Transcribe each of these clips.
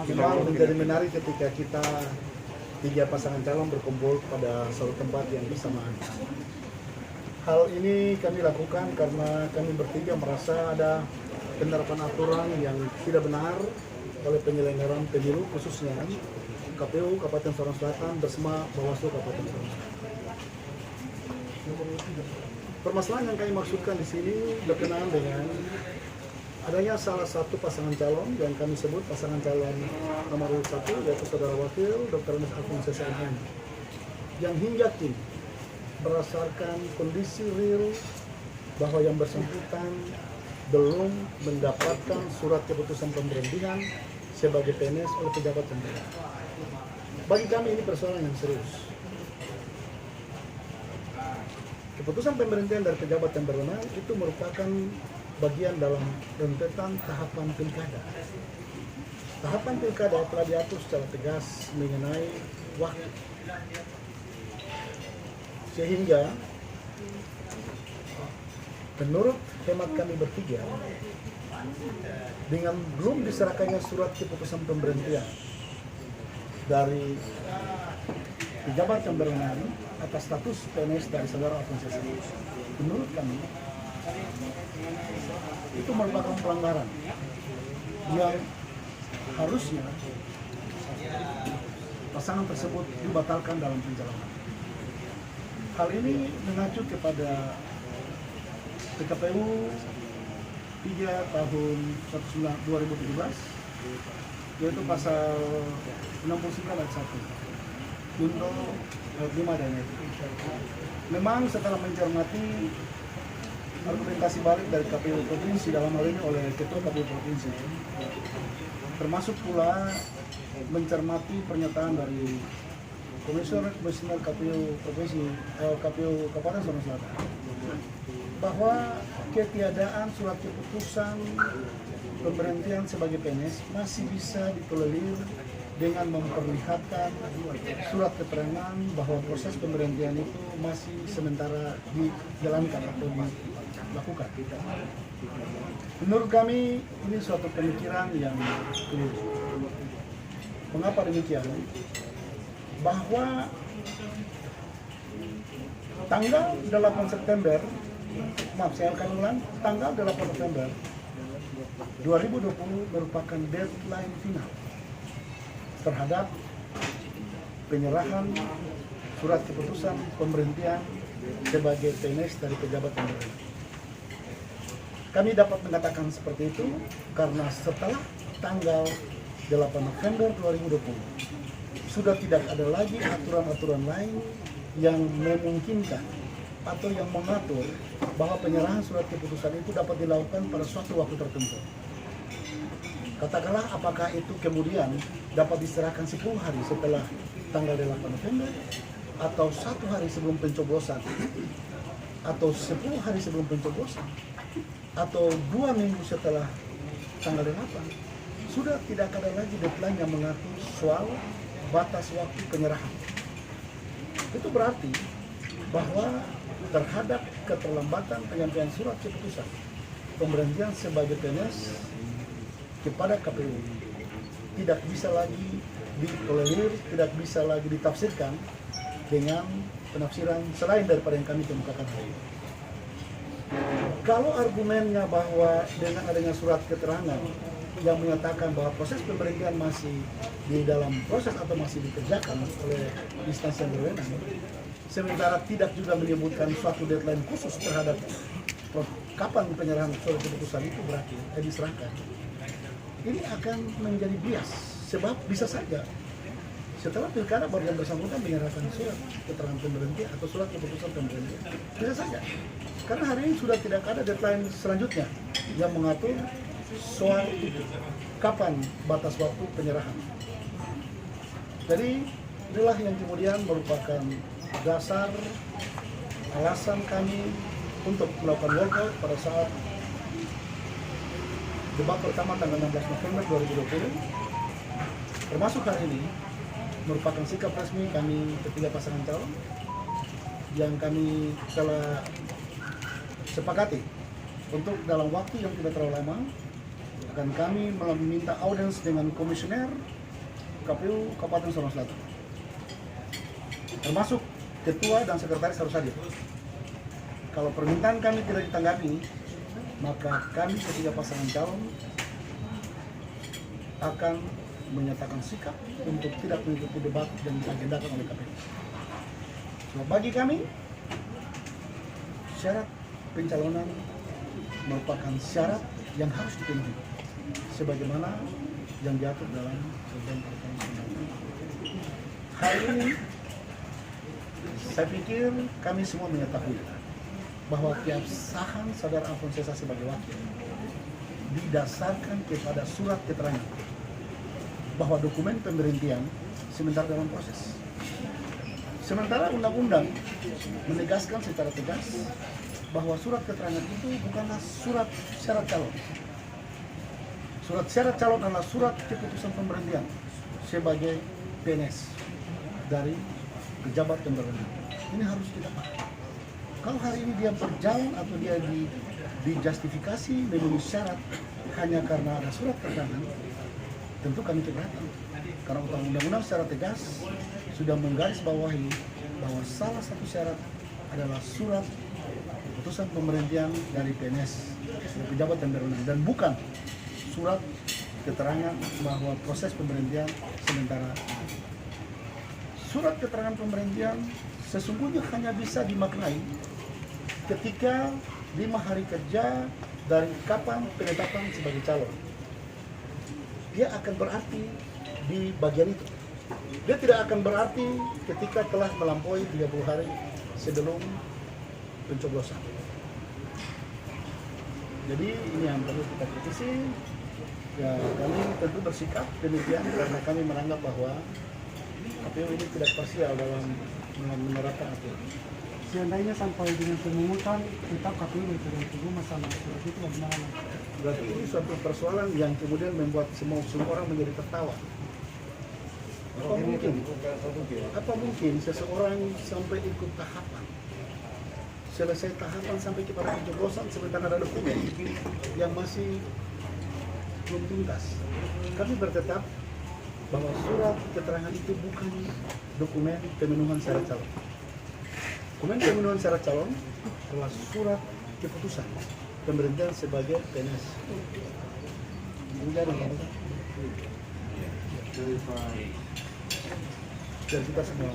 Memang menjadi menarik ketika kita tiga pasangan calon berkumpul pada suatu tempat yang bersamaan. Hal ini kami lakukan karena kami bertiga merasa ada penerapan aturan yang tidak benar oleh penyelenggaraan pemilu, khususnya KPU Kabupaten Sorong Selatan bersama Bawaslu Kabupaten Sorong Selatan. Permasalahan yang kami maksudkan di sini berkenaan dengan adanya salah satu pasangan calon yang kami sebut pasangan calon nomor 1, yaitu Saudara Wakil Dr. Andes Alfonso SMM, yang hingga kini berdasarkan kondisi real bahwa yang bersangkutan belum mendapatkan surat keputusan pemberhentian sebagai PNS oleh pejabat pemerintahan. Bagi kami ini persoalan yang serius. Keputusan pemberhentian dari pejabat yang berwenang itu merupakan bagian dalam rentetan tahapan pilkada. Tahapan pilkada telah diatur secara tegas mengenai waktu. Sehingga menurut hemat kami bertiga, dengan belum diserahkannya surat keputusan pemberhentian dari pejabat yang berwenang atas status PNS dari Saudara Alfonso SMM, menurut kami itu merupakan pelanggaran yang harusnya pasangan tersebut dibatalkan dalam pencalonan. Hal ini mengacu kepada PKPU 3 tahun 2017, yaitu pasal 69 ayat 1 untuk 5 dan itu. Memang setelah mencermati argumentasi balik dari KPU Provinsi dalam hal ini oleh Ketua KPU Provinsi, termasuk pula mencermati pernyataan dari Komisioner KPU Provinsi KPU Kabupaten Sorong Selatan, bahwa ketiadaan surat keputusan pemberhentian sebagai PNS masih bisa ditolerir dengan memperlihatkan surat keterangan bahwa proses pemberhentian itu masih sementara dijalankan atau dilakukan. Menurut kami ini suatu pemikiran yang keliru. Mengapa demikian? Bahwa tanggal 8 September, maaf saya akan ulang, tanggal 8 September 2020 merupakan deadline final terhadap penyerahan surat keputusan pemberhentian sebagai PNS dari pejabat pemerintahan. Kami dapat mengatakan seperti itu karena setelah tanggal 8 November 2020 sudah tidak ada lagi aturan-aturan lain yang memungkinkan atau yang mengatur bahwa penyerahan surat keputusan itu dapat dilakukan pada suatu waktu tertentu. Katakanlah apakah itu kemudian dapat diserahkan 10 hari setelah tanggal 8 November, atau 1 hari sebelum pencoblosan, atau 10 hari sebelum pencoblosan, atau 2 minggu setelah tanggal 8. Sudah tidak ada lagi deadline yang mengatur soal batas waktu penyerahan. Itu berarti bahwa terhadap keterlambatan penyampaian surat keputusan pemberhentian sebagai PNS kepada KPU tidak bisa lagi ditolerir, tidak bisa lagi ditafsirkan dengan penafsiran selain daripada yang kami kemukakan hari ini. Kalau argumennya bahwa dengan adanya surat keterangan yang menyatakan bahwa proses pemberhentian masih di dalam proses atau masih dikerjakan oleh instansi yang berwenang, sementara tidak juga menyebutkan suatu deadline khusus terhadap kapan penyerahan surat keputusan itu berarti diserahkan, ini akan menjadi bias. Sebab bisa saja setelah pilkada baru yang bersangkutan menyerahkan surat keterangan pemberhentian atau surat keputusan pemberhentian, bisa saja, karena hari ini sudah tidak ada deadline selanjutnya yang mengatur soal itu, kapan batas waktu penyerahan. Jadi inilah yang kemudian merupakan dasar alasan kami untuk melakukan walkout pada saat debat pertama tanggal 16 November 2020, termasuk hari ini merupakan sikap resmi kami ketiga pasangan calon yang kami telah sepakati untuk dalam waktu yang tidak terlalu lama akan kami meminta audiens dengan komisioner KPU Kabupaten Sorong Selatan, termasuk ketua dan sekretaris harus hadir. Kalau permintaan kami tidak ditanggapi, maka kami ketiga pasangan calon akan menyatakan sikap untuk tidak mengikuti debat yang diagendakan oleh KPU. So, bagi kami, syarat pencalonan merupakan syarat yang harus dipenuhi, sebagaimana yang diatur dalam program partai. Hari ini, saya pikir kami semua mengetahui bahwa keabsahan Saudara Alfonso Esa sebagai wakil didasarkan kepada surat keterangan bahwa dokumen pemberhentian sementara dalam proses. Sementara undang-undang menegaskan secara tegas bahwa surat keterangan itu bukanlah surat syarat calon. Surat syarat calon adalah surat keputusan pemberhentian sebagai PNS dari pejabat pemberhentian. Ini harus kita pahami. Kalau hari ini dia berjalan atau dia dijustifikasi memenuhi syarat hanya karena ada surat keterangan, tentu kami keberatan. Karena undang-undang secara tegas sudah menggarisbawahi bahwa salah satu syarat adalah surat keputusan pemberhentian dari PNS, dari pejabat dan berwenang, dan bukan surat keterangan bahwa proses pemberhentian sementara. Surat keterangan pemberhentian sesungguhnya hanya bisa dimaknai ketika 5 hari kerja dari kapan penetapan sebagai calon. Dia akan berarti di bagian itu. Dia tidak akan berarti ketika telah melampaui 30 hari sebelum pencoblosan. Jadi ini yang perlu kita kritisi. Ya, kami tentu bersikap demikian karena kami menganggap bahwa KPU ini tidak parsial dalam menerapkan aturan. Seandainya sampai dengan pemungutan, tetap KPU berpegang masalah surat itu bagaimana? Berarti ini suatu persoalan yang kemudian membuat semua orang menjadi tertawa. Apa mungkin seseorang sampai ikut tahapan, selesai tahapan sampai kepada pencoblosan sementara ada dokumen yang masih belum tuntas? Kami bertetap bahwa surat keterangan itu bukan dokumen pemenuhan syarat calon. Dokumen pemenuhan syarat calon adalah surat keputusan pemberhentian sebagai PNS. Dan kita semua.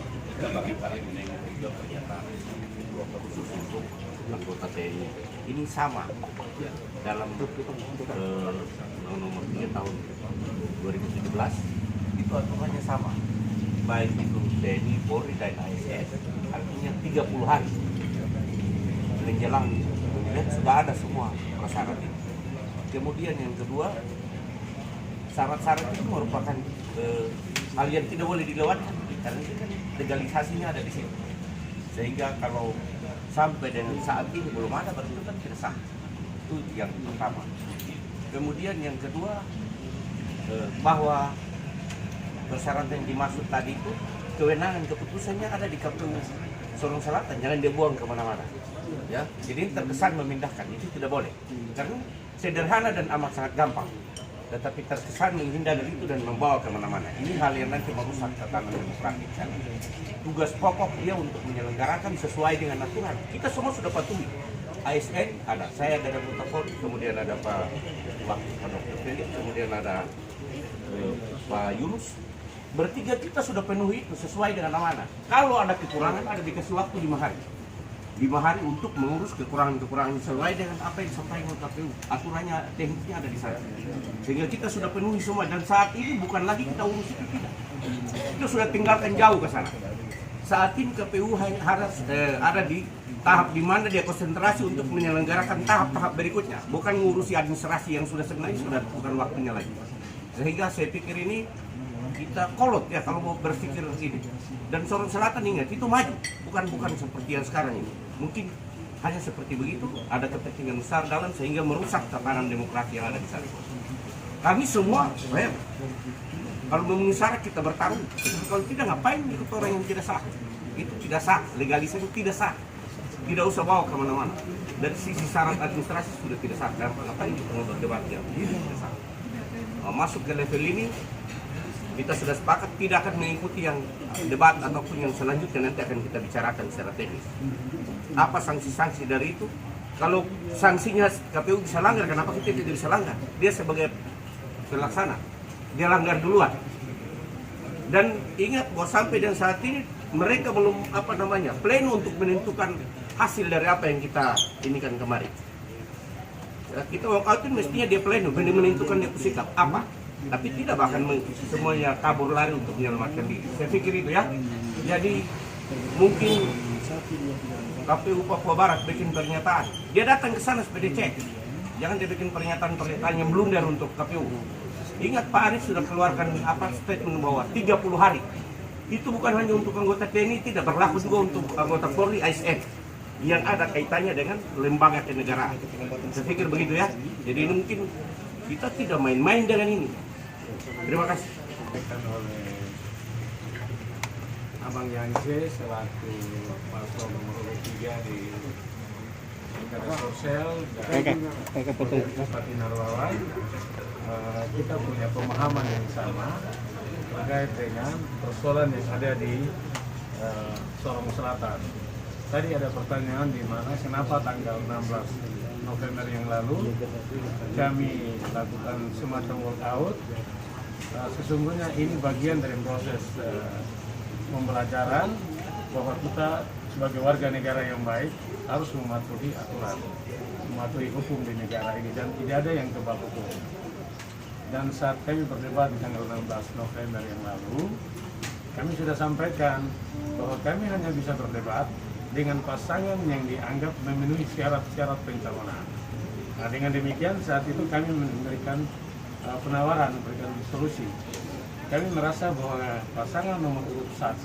Anggota TNI ini sama dalam nomor 3 tahun 2017 itu aturannya sama, baik itu TNI, Polri dan ASN, artinya 30 hari menjelang pemilihan sudah ada semua prasyarat itu. Kemudian yang kedua, syarat-syarat itu merupakan hal yang tidak boleh dilewatkan karena itu kan legalisasinya ada di situ, sehingga kalau sampai dengan saat ini belum ada berarti kan tidak sah. Itu yang pertama. Kemudian yang kedua, bahwa persyaratan yang dimaksud tadi itu kewenangan keputusannya ada di KPU Sorong Selatan, jangan dibuang kemana-mana. Ya, jadi terkesan memindahkan itu tidak boleh karena sederhana dan amat sangat gampang. Tetapi terkesan menghindar dari itu dan membawa kemana-mana. Ini hal yang nanti merusak tatanan demokrasi. Tugas pokok dia untuk menyelenggarakan sesuai dengan aturan. Kita semua sudah patuhi. ASN ada, saya ada Dr. Polri, kemudian ada Pak Dr. Felix, kemudian ada Pak Yunus. Bertiga kita sudah penuhi itu sesuai dengan amanah. Kalau ada kekurangan, ada dikasih waktu 5 hari. 5 hari untuk mengurus kekurangan-kekurangan sesuai dengan apa yang disampaikan oleh KPU. Aturannya, tekniknya ada di sana. Sehingga kita sudah penuhi semua dan saat ini bukan lagi kita urus itu, tidak. Kita sudah tinggalkan jauh ke sana. Saat ini KPU harus ada di tahap di mana dia konsentrasi untuk menyelenggarakan tahap-tahap berikutnya, bukan mengurusi administrasi yang sudah sebenarnya sudah bukan waktunya lagi. Sehingga saya pikir ini kita kolot ya kalau mau berpikir ini. Dan Sorong Selatan ingat itu maju, bukan seperti yang sekarang ini. Mungkin hanya seperti begitu, ada kepentingan besar dalam sehingga merusak tatanan demokrasi yang ada di sana. Kami semua, kalau memenuhi syarat kita bertarung. Kalau tidak ngapain ikut orang yang tidak sah? Itu tidak sah, legalisasi tidak sah. Tidak usah bawa kemana-mana. Dari sisi syarat administrasi sudah tidak sah. Dan ngapain kita mau berdebat ya? Ini tidak sah. masuk ke level ini, kita sudah sepakat tidak akan mengikuti yang debat ataupun yang selanjutnya nanti akan kita bicarakan secara teknis. Apa sanksi-sanksi dari itu? Kalau sanksinya KPU bisa langgar, kenapa kita tidak bisa langgar? Dia sebagai pelaksana, dia langgar duluan. Dan ingat bahwa sampai dan saat ini mereka belum pleno untuk menentukan hasil dari apa yang kita inikan kemarin. Ya, kita walkout itu mestinya dia pleno menentukan dia sikap apa. Tapi tidak, bahkan semuanya kabur lari untuk menyelamatkan diri. Saya pikir itu ya. Jadi mungkin KPU Papua Barat bikin pernyataan. Dia datang ke sana supaya dia cek. Jangan dia bikin pernyataan yang blunder untuk KPU. Ingat Pak Anies sudah keluarkan statement bahwa 30 hari. Itu bukan hanya untuk anggota TNI, tidak berlaku juga untuk anggota Polri, ASN yang ada kaitannya dengan lembaga kenegaraan. Saya pikir begitu ya. Jadi ini mungkin kita tidak main-main dengan ini. Terima kasih. Oleh Abang Yanse selaku paslon nomor 3 di Tingkat Korsel dan Bupati Narwawan, kita punya pemahaman yang sama terkait dengan persoalan yang ada di Sorong Selatan. Tadi ada pertanyaan di mana kenapa tanggal 16 November yang lalu kami lakukan semacam walkout. Sesungguhnya ini bagian dari proses pembelajaran bahwa kita sebagai warga negara yang baik harus mematuhi aturan, mematuhi hukum di negara ini, dan tidak ada yang kebal hukum. Dan saat kami berdebat di tanggal 16 November yang lalu, kami sudah sampaikan bahwa kami hanya bisa berdebat dengan pasangan yang dianggap memenuhi syarat-syarat pencalonan. Nah, dengan demikian saat itu kami memberikan penawaran, memberikan solusi. Kami merasa bahwa pasangan nomor urut 1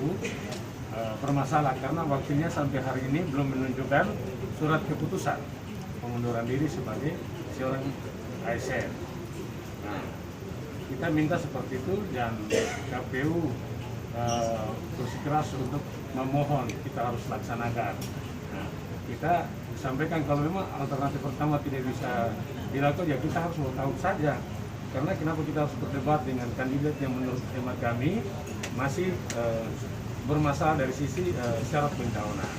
bermasalah karena waktunya sampai hari ini belum menunjukkan surat keputusan pengunduran diri sebagai seorang ASN. Nah, kita minta seperti itu dan KPU bersikeras untuk memohon kita harus laksanakan. Nah, kita sampaikan kalau memang alternatif pertama tidak bisa dilakukan, ya kita harus walkout saja. Karena kenapa kita harus berdebat dengan kandidat yang menurut hemat kami masih bermasalah dari sisi syarat pencalonan.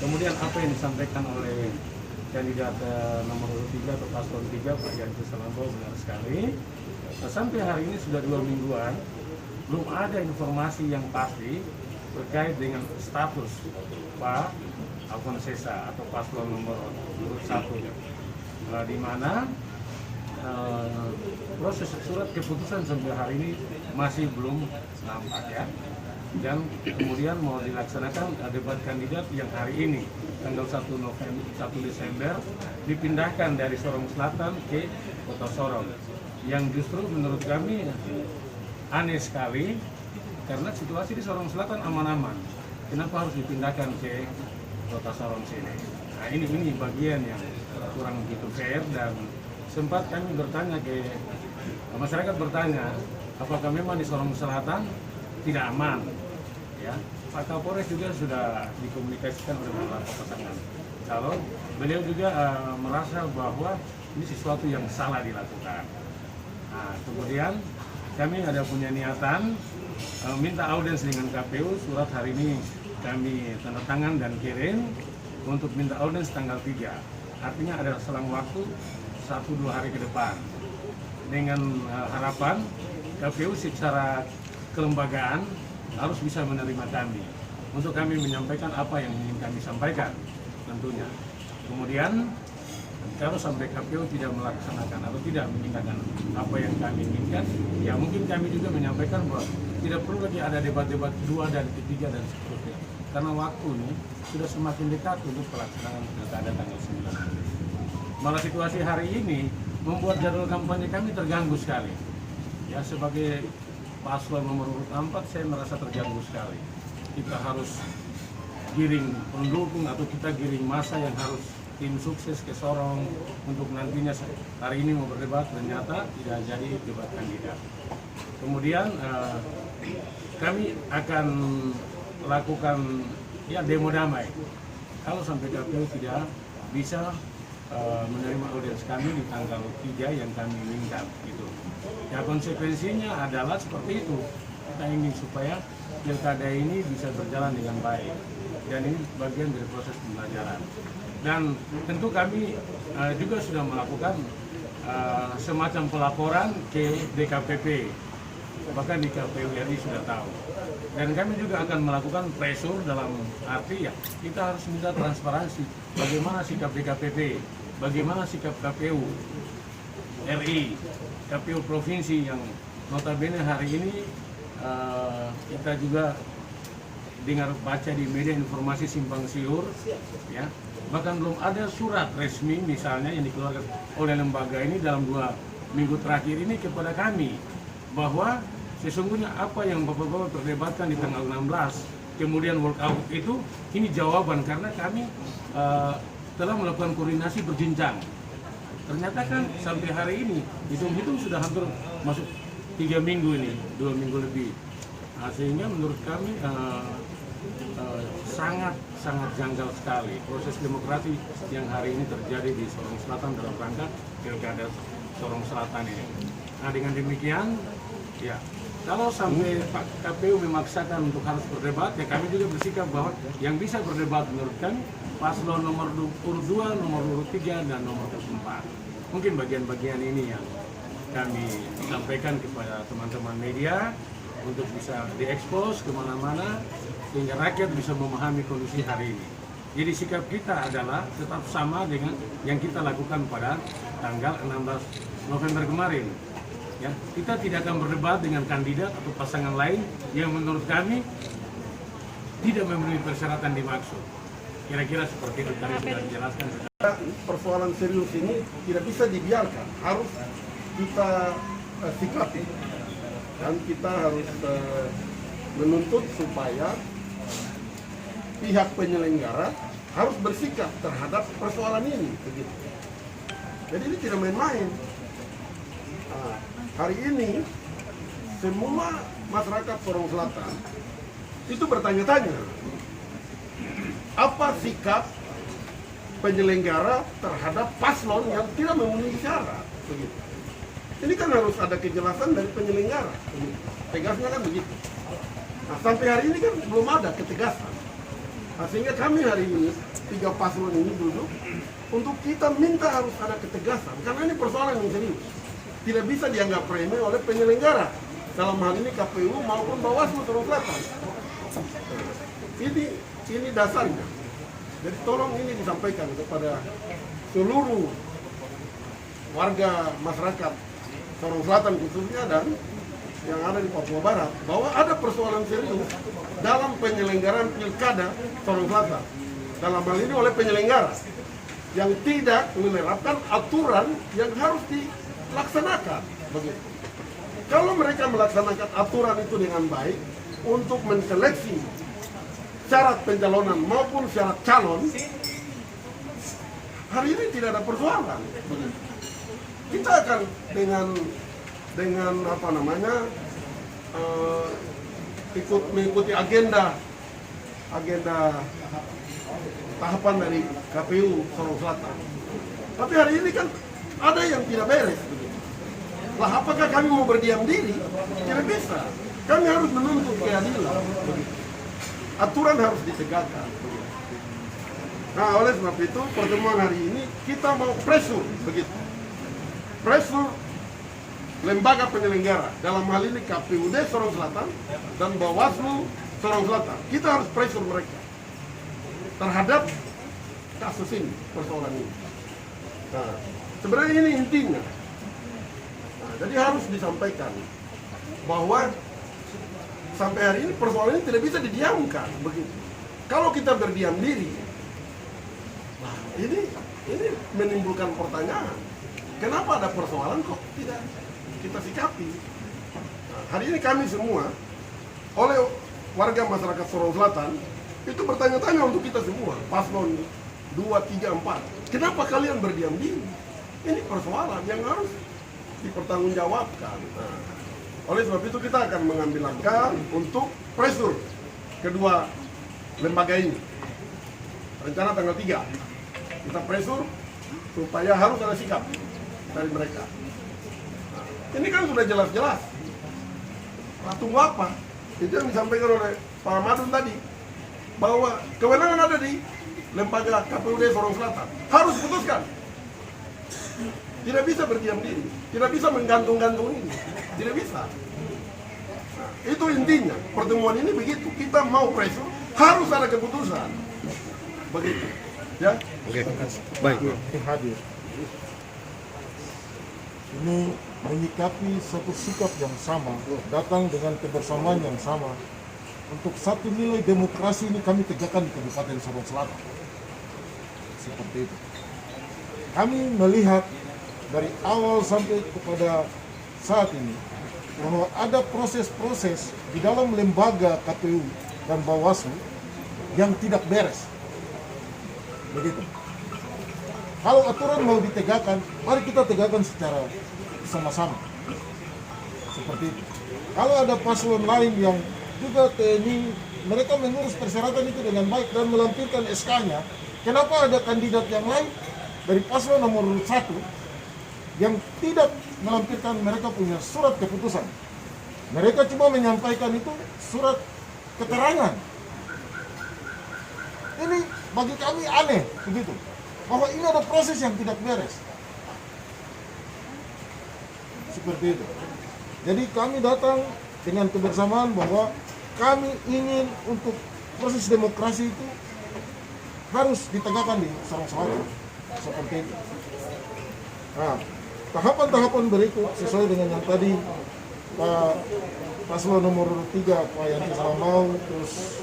Kemudian apa yang disampaikan oleh kandidat nomor 3 atau paslon 3 Pak Yanse Salambo benar sekali. Sampai hari ini sudah 2 mingguan belum ada informasi yang pasti terkait dengan status Pak Alfonsesa atau paslon nomor urut 1, di mana proses surat keputusan sampai hari ini masih belum nampak ya. Dan kemudian mau dilaksanakan debat kandidat yang hari ini tanggal 1 Desember dipindahkan dari Sorong Selatan ke Kota Sorong, yang justru menurut kami aneh sekali karena situasi di Sorong Selatan aman-aman. Kenapa harus dipindahkan ke Kota Sorong sini? Nah, ini bagian yang kurang begitu fair, dan sempat kami bertanya ke masyarakat, bertanya apakah memang di Sorong Selatan tidak aman ya. Pak Kapolres juga sudah dikomunikasikan oleh beberapa pasangan calon, beliau juga merasa bahwa ini sesuatu yang salah dilakukan. Nah, kemudian kami ada punya niatan minta audiens dengan KPU. Surat hari ini kami tanda tangan dan kirim untuk minta audiens tanggal 3. Artinya ada selang waktu 1-2 hari ke depan, dengan harapan KPU secara kelembagaan harus bisa menerima kami untuk kami menyampaikan apa yang ingin kami sampaikan tentunya. Kemudian kalau sampai KPU tidak melaksanakan atau tidak menginginkan apa yang kami inginkan, ya mungkin kami juga menyampaikan bahwa tidak perlu lagi ada debat-debat kedua dan ketiga dan seterusnya, karena waktu ini sudah semakin dekat untuk pelaksanaan pilkada tanggal 9. Malah situasi hari ini membuat jadwal kampanye kami terganggu sekali. Ya, sebagai paslon nomor urut 4 saya merasa terganggu sekali. Kita harus giring pendukung atau kita giring massa yang harus tim sukses ke Sorong untuk nantinya hari ini mau berdebat, ternyata tidak jadi debat kandidat. Kemudian kami akan lakukan ya demo damai kalau sampai KPU tidak bisa menerima audiens kami di tanggal 3 yang kami inginkan gitu. Ya konsekuensinya adalah seperti itu. Kita ingin supaya pilkada ini bisa berjalan dengan baik dan ini bagian dari proses pembelajaran. Dan tentu kami juga sudah melakukan semacam pelaporan ke DKPP, bahkan di KPU RI sudah tahu. Dan kami juga akan melakukan pressure dalam arti ya kita harus minta transparansi bagaimana sikap DKPP, bagaimana sikap KPU RI, KPU provinsi yang notabene hari ini kita juga dengar baca di media informasi simpang siur ya, bahkan belum ada surat resmi misalnya yang dikeluarkan oleh lembaga ini dalam 2 minggu terakhir ini kepada kami bahwa sesungguhnya apa yang Bapak-Bapak perdebatkan di tanggal 16 kemudian walkout itu ini jawaban karena kami telah melakukan koordinasi berjenjang. Ternyata kan sampai hari ini hitung-hitung sudah hampir masuk 3 minggu ini, 2 minggu lebih. Nah, sehingga menurut kami sangat janggal sekali proses demokrasi yang hari ini terjadi di Sorong Selatan dalam rangka pilkada Sorong Selatan ini. Nah dengan demikian, ya kalau sampai Pak KPU memaksakan untuk harus berdebat, ya kami juga bersikap bahwa yang bisa berdebat menurut kami paslon nomor urut 2, nomor urut 3, dan nomor urut 4. Mungkin bagian-bagian ini yang kami sampaikan kepada teman-teman media untuk bisa diekspos kemana-mana sehingga rakyat bisa memahami kondisi hari ini. Jadi sikap kita adalah tetap sama dengan yang kita lakukan pada tanggal 16 November kemarin. Ya, kita tidak akan berdebat dengan kandidat atau pasangan lain yang menurut kami tidak memenuhi persyaratan dimaksud. Kira-kira seperti itu tadi sudah dijelaskan. Persoalan serius ini tidak bisa dibiarkan, harus kita sikapi dan kita harus menuntut supaya pihak penyelenggara harus bersikap terhadap persoalan ini begitu. Jadi ini tidak main-main. Nah, hari ini semua masyarakat Sorong Selatan itu bertanya-tanya apa sikap penyelenggara terhadap paslon yang tidak memenuhi syarat begitu. Ini kan harus ada kejelasan dari penyelenggara. Tegasnya kan begitu. Nah, sampai hari ini kan belum ada ketegasan. Nah, sehingga kami hari ini 3 paslon ini duduk untuk kita minta harus ada ketegasan karena ini persoalan yang serius. Tidak bisa dianggap remeh oleh penyelenggara dalam hal ini KPU maupun Bawaslu Sorong Selatan. Ini dasarnya. Jadi tolong ini disampaikan kepada seluruh warga masyarakat Sorong Selatan khususnya dan yang ada di Papua Barat bahwa ada persoalan serius dalam penyelenggaraan pilkada Sorong Selatan. Dalam hal ini oleh penyelenggara yang tidak menerapkan aturan yang harus dilaksanakan. Begitu. Kalau mereka melaksanakan aturan itu dengan baik untuk menseleksi syarat pencalonan maupun syarat calon, hari ini tidak ada persoalan. Begitu. Kita akan dengan apa namanya mengikuti agenda tahapan dari KPU Sorong Selatan. Tapi hari ini kan ada yang tidak beres. Lah apakah kami mau berdiam diri? Tidak bisa. Kami harus menuntut keadilan. Aturan harus ditegakkan. Nah oleh sebab itu pertemuan hari ini kita mau pressure begitu. Pressure lembaga penyelenggara dalam hal ini KPUD Sorong Selatan dan Bawaslu Sorong Selatan. Kita harus pressure mereka terhadap kasus ini, persoalan ini. Nah, sebenarnya ini intinya. Nah, jadi harus disampaikan bahwa sampai hari ini persoalan ini tidak bisa didiamkan begitu. Kalau kita berdiam diri, nah ini menimbulkan pertanyaan. Kenapa ada persoalan kok tidak kita sikapi? Nah, hari ini kami semua oleh warga masyarakat Sorong Selatan itu bertanya-tanya untuk kita semua, paslon 2, 3, 4. Kenapa kalian berdiam diri? Ini persoalan yang harus dipertanggungjawabkan. Nah, oleh sebab itu kita akan mengambil langkah untuk pressure kedua lembaga ini. Rencana tanggal 3 kita pressure supaya harus ada sikap dari mereka. Nah, ini kan sudah jelas-jelas. Nah, tunggu apa? Itu yang disampaikan oleh Pak Madun tadi, bahwa kewenangan ada di lembaga KPUD Sorong Selatan. Harus putuskan. Tidak bisa berdiam diri, tidak bisa menggantung-gantung ini, tidak bisa. Nah, itu intinya. Pertemuan ini begitu. Kita mau pressure, harus ada keputusan. Begitu. Ya. Hadir. Ini menyikapi satu sikap yang sama, datang dengan kebersamaan yang sama. Untuk satu nilai demokrasi ini kami tegakkan di Kabupaten Sorong Selatan. Seperti itu. Kami melihat dari awal sampai kepada saat ini bahwa ada proses-proses di dalam lembaga KPU dan Bawaslu yang tidak beres. Begitu. Kalau aturan mau ditegakkan, mari kita tegakkan secara sama-sama. Seperti itu. Kalau ada paslon lain yang juga TNI, mereka mengurus persyaratan itu dengan baik dan melampirkan SK-nya, kenapa ada kandidat yang lain dari paslon nomor 1 yang tidak melampirkan mereka punya surat keputusan? Mereka cuma menyampaikan itu surat keterangan. Ini bagi kami aneh, begitu. Bahwa ini ada proses yang tidak beres. Seperti itu. Jadi kami datang dengan kebersamaan bahwa kami ingin untuk proses demokrasi itu harus ditegakkan di Sorong Selatan. Seperti itu. Nah, tahapan-tahapan berikut sesuai dengan yang tadi Pak Paslon nomor 3 Pak Yanti Salamau, terus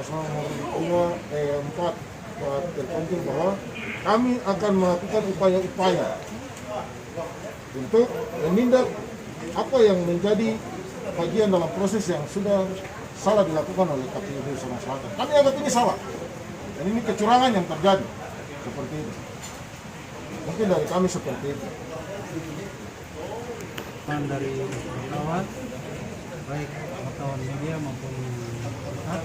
Paslon nomor 4 Pak Terkontil, bahwa kami akan melakukan upaya-upaya untuk menindak apa yang menjadi bagian dalam proses yang sudah salah dilakukan oleh KPU Sorong Selatan. Kami anggap ini salah dan ini kecurangan yang terjadi. Seperti itu. Mungkin dari kami seperti itu. Dari kawan, baik wartawan media maupun pihak,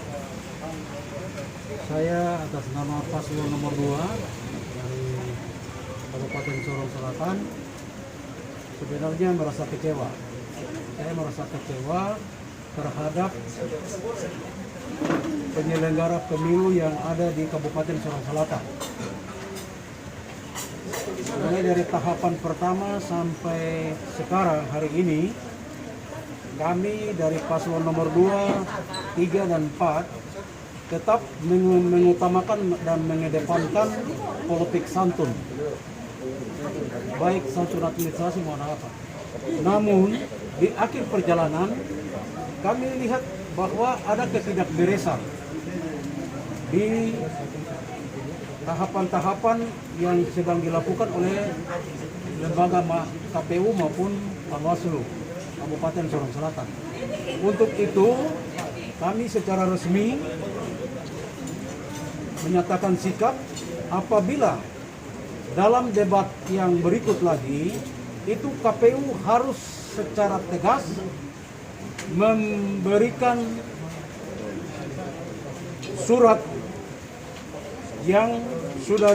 saya atas nama paslon nomor 2 dari Kabupaten Sorong Selatan sebenarnya merasa kecewa. Saya merasa kecewa terhadap penyelenggara pemilu yang ada di Kabupaten Sorong Selatan. Mulai dari tahapan pertama sampai sekarang hari ini, kami dari paslon nomor 2, 3, dan 4 tetap mengutamakan dan mengedepankan politik santun, baik santun administrasi maupun apa. Namun di akhir perjalanan kami lihat bahwa ada ketidakberesan di tahapan-tahapan yang sedang dilakukan oleh lembaga KPU maupun Bawaslu Kabupaten Sorong Selatan. Untuk itu kami secara resmi menyatakan sikap apabila dalam debat yang berikut lagi itu KPU harus secara tegas memberikan surat yang sudah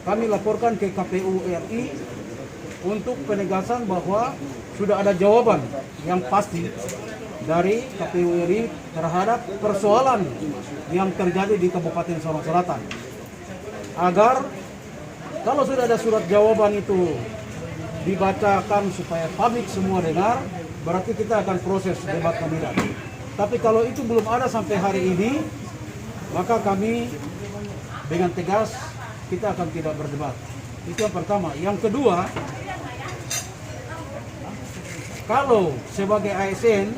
kami laporkan ke KPU RI untuk penegasan bahwa sudah ada jawaban yang pasti dari KPU RI terhadap persoalan yang terjadi di Kabupaten Sorong Selatan. Agar kalau sudah ada surat jawaban itu dibacakan supaya publik semua dengar, berarti kita akan proses debat kandidat. Tapi kalau itu belum ada sampai hari ini, maka kami dengan tegas kita akan tidak berdebat. Itu yang pertama. Yang kedua, kalau sebagai ASN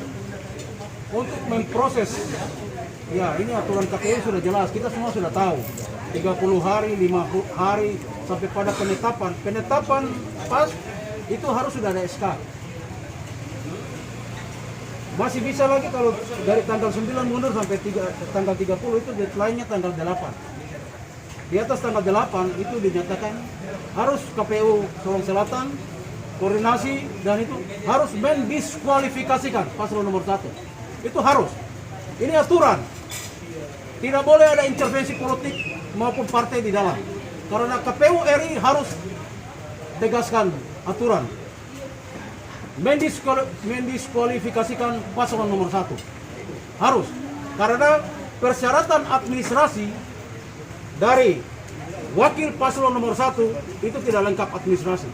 untuk memproses, ya ini aturan KPU sudah jelas, kita semua sudah tahu. 30 hari, 50 hari, sampai pada penetapan. Penetapan pas, itu harus sudah ada SK. Masih bisa lagi kalau dari tanggal 9 mundur sampai tanggal 30 itu deadline-nya tanggal 8. Di atas tanggal 8 itu dinyatakan harus KPU Sorong Selatan koordinasi dan itu harus mendiskualifikasikan paslon nomor 1. Itu harus. Ini aturan. Tidak boleh ada intervensi politik maupun partai di dalam. Karena KPU RI harus tegaskan aturan, mendiskualifikasikan paslon nomor 1. Harus, karena persyaratan administrasi dari wakil paslon nomor 1 itu tidak lengkap administrasi.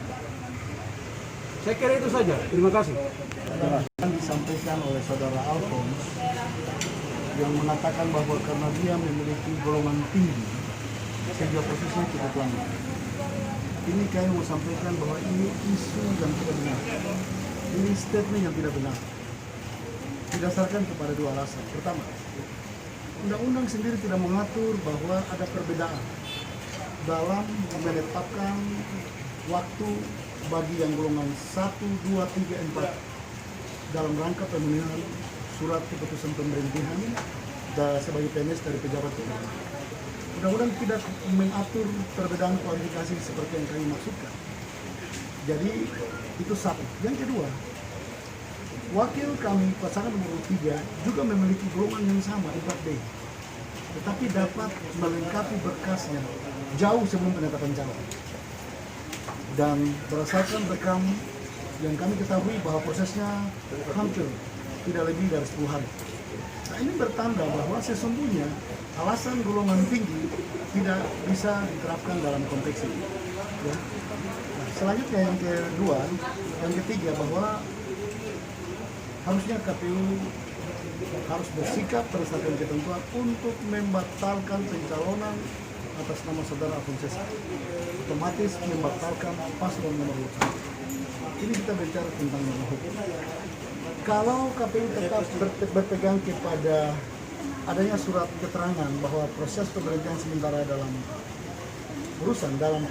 Saya kira itu saja. Terima kasih. Yang disampaikan oleh saudara Alphonse yang mengatakan bahwa karena dia memiliki golongan tinggi sehingga posisinya cukup lama. Ini kami mau sampaikan bahwa ini isu yang tidak benar. Ini statement yang tidak benar. Didasarkan kepada dua alasan. Pertama, undang-undang sendiri tidak mengatur bahwa ada perbedaan dalam menetapkan waktu bagi yang golongan 1, 2, 3, 4 dalam rangka pemenuhan surat keputusan pemerintahan sebagai PNS dari pejabat negara. Undang-undang tidak mengatur perbedaan kualifikasi seperti yang kami maksudkan. Jadi itu satu. Yang kedua, wakil kami pasangan nomor 3 juga memiliki golongan yang sama 4B, tetapi dapat melengkapi berkasnya jauh sebelum penetapan calon. Dan berdasarkan rekam yang kami ketahui bahwa prosesnya hampir tidak lebih dari 10 hari. Nah, ini bertanda bahwa sesungguhnya alasan golongan tinggi tidak bisa diterapkan dalam konteks ini. Ya. Nah, selanjutnya yang kedua, yang ketiga bahwa harusnya KPU harus bersikap berdasarkan ketentuan untuk membatalkan pencalonan atas nama saudara Alphonse, otomatis membatalkan paslon nomor 1. Ini kita bicara tentang norma hukum. Kalau KPU tetap berpegang kepada adanya surat keterangan bahwa proses pemberhentian sementara dalam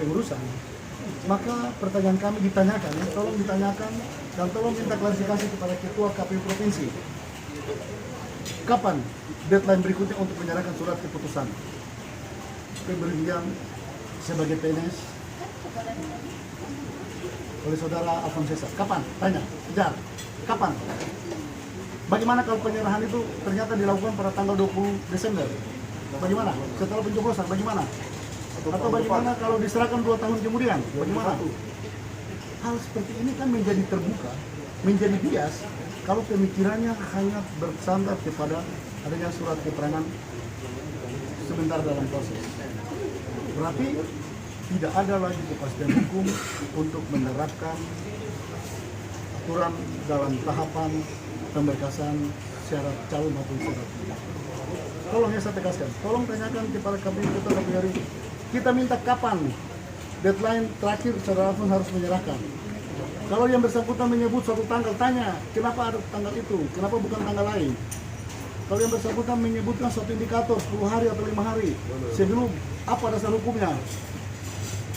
pengurusan, maka pertanyaan kami ditanyakan, ya, tolong ditanyakan dan tolong minta klarifikasi kepada Ketua KPU Provinsi. Kapan deadline berikutnya untuk menyerahkan surat keputusan pemberhentian sebagai PNS oleh saudara Alphonse? Kapan? Tanya, kejar. Kapan? Bagaimana kalau penyerahan itu ternyata dilakukan pada tanggal 20 Desember? Bagaimana? Setelah pencoblosan, bagaimana? Atau bagaimana kalau diserahkan 2 tahun kemudian? Bagaimana? Hal seperti ini kan menjadi terbuka, menjadi bias kalau pemikirannya hanya bersandar kepada adanya surat keterangan sebentar dalam proses. Berarti tidak ada lagi kepastian hukum untuk menerapkan aturan dalam tahapan pemberkasan syarat calon maupun syarat. Tolong ya saya tegaskan, tolong tanyakan kepada KPU Kota KPU. Kita minta kapan deadline terakhir saudara Alphonse harus menyerahkan. Kalau yang bersangkutan menyebut suatu tanggal, tanya kenapa ada tanggal itu, kenapa bukan tanggal lain. Kalau yang bersangkutan menyebutkan suatu indikator 10 hari atau 5 hari sebelum, apa dasar hukumnya?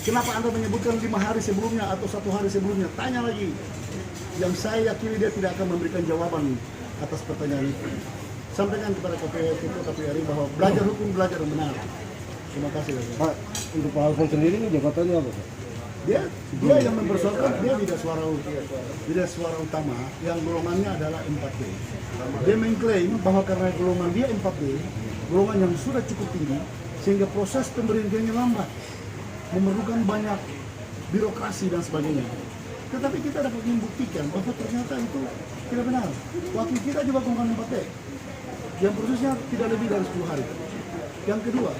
Kenapa Anda menyebutkan 5 hari sebelumnya atau 1 hari sebelumnya? Tanya lagi. Yang saya yakini dia tidak akan memberikan jawaban atas pertanyaan itu. Sampaikan kepada KPU bahwa belajar hukum, belajar yang benar. Terima kasih. Pak, untuk Pak Alphonse sendiri ini jabatannya apa, Pak? Dia yang mempersoalkan, dia tidak suara utama yang golongannya adalah 4B. Dia mengklaim bahwa karena golongan dia 4B, golongan yang sudah cukup tinggi, sehingga proses pemberhentiannya lambat, memerlukan banyak birokrasi dan sebagainya. Tetapi kita dapat membuktikan bahwa ternyata itu tidak benar. Wakil kita juga golongan 4B, yang prosesnya tidak lebih dari 10 hari. Yang kedua,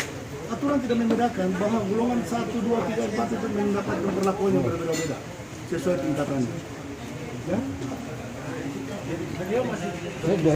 aturan tidak membedakan bahwa golongan 1, 2, 3, 4 itu mendapatkan perlakuan yang berbeda-beda sesuai tingkatannya. Ya?